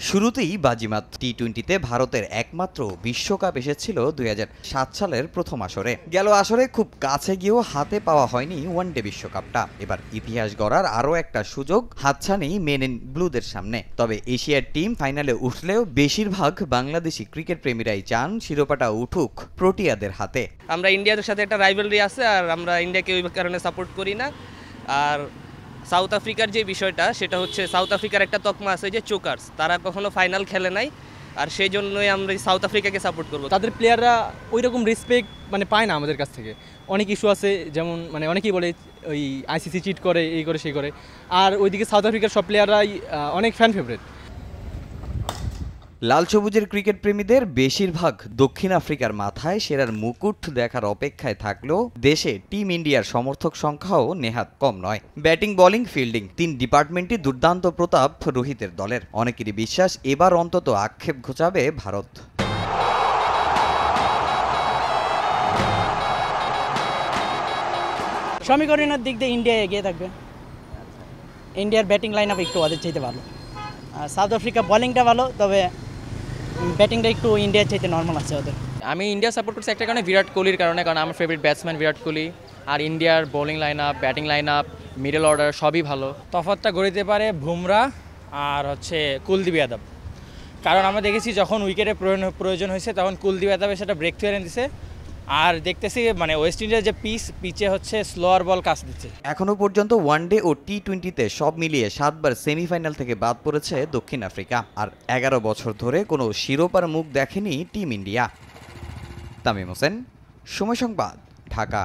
শুরুতেই বাজিমাত। টি-20তে ভারতের একমাত্র বিশ্বকাপ এসেছিল 2007 সালের প্রথম আসরে। গেল আসরে খুব কাছে গিয়েও হাতে পাওয়া হয়নি ওয়ানডে বিশ্বকাপটা। এবার ইতিহাস গড়ার আরও একটা সুযোগ হাতছানি মেন ইন ব্লুদের সামনে। তবে এশিয়ার টিম ফাইনালে উঠলেও বেশিরভাগ বাংলাদেশি ক্রিকেট প্রেমীরাই চান শিরোপাটা উঠুক প্রোটিয়াদের হাতে। আমরা ইন্ডিয়ার সাথে একটা রাইভালরি আছে, আর আমরা ইন্ডিয়াকে ওই কারণে সাপোর্ট করি না। আর সাউথ আফ্রিকার যে বিষয়টা, সেটা হচ্ছে সাউথ আফ্রিকার একটা তকমা আছে যে চোকার্স, তারা কখনো ফাইনাল খেলে নাই, আর সেই জন্যই আমরা সাউথ আফ্রিকাকে সাপোর্ট করবো। তাদের প্লেয়াররা ওই রকম রেসপেক্ট পায় না আমাদের কাছ থেকে। অনেক ইস্যু আছে, যেমন অনেকেই বলে ওই আইসিসি চিট করে, এই করে সেই করে। আর ওইদিকে সাউথ আফ্রিকার সব প্লেয়াররাই অনেক ফ্যান ফেভারিট। লাল সবুজের ক্রিকেট প্রেমীদের বেশিরভাগ দক্ষিণ আফ্রিকার মাথায় সেরার মুকুট দেখার অপেক্ষায় থাকলেও দেশে টিম ইন্ডিয়ার সমর্থক সংখ্যাও নেহাত কম নয়। ব্যাটিং, বোলিং, ফিল্ডিং 3 ডিপার্টমেন্টই দুর্দান্ত প্রতাপ রোহিতের দলের। অনেকেরই বিশ্বাস এবার অন্তত আক্ষেপ ঘোচাবে ভারত। সমীকরণের দিক দিয়ে ইন্ডিয়া এগিয়ে থাকবে। ইন্ডিয়ার ব্যাটিং লাইন আপ একটু ওদের চাইতে ভালো, আর সাউথ আফ্রিকা বোলিংটা ভালো, তবে ব্যাটিংটা একটু ইন্ডিয়ার চাইতে নর্মাল আছে ওদের। আমি ইন্ডিয়া সাপোর্ট করছি একটা কারণে, বিরাট কোহলির কারণে, কারণ আমার ফেভারিট ব্যাটসম্যান বিরাট কোহলি। আর ইন্ডিয়ার bowling line up, batting line up, middle order সবই ভালো। তফাৎটা গড়িতে পারে বুমরা আর কুলদীপ যাদব, কারণ আমরা দেখেছি যখন উইকেটের প্রয়োজন হয়েছে তখন কুলদীপ যাদব সেটা ব্রেক থ্রু এনে দিছে। আর দেখতেছি ওয়েস্ট ইন্ডিজের যে পিচে স্লোয়ার বল কাজ দিচ্ছে। এখনো পর্যন্ত ওয়ানডে ও টি-20তে সব মিলিয়ে 7 বার সেমিফাইনাল থেকে বাদ পড়েছে দক্ষিণ আফ্রিকা। আর 11 বছর ধরে কোনো শিরোপার মুখ দেখেনি টিম ইন্ডিয়া। তামিম হোসেন, সময় সংবাদ, ঢাকা।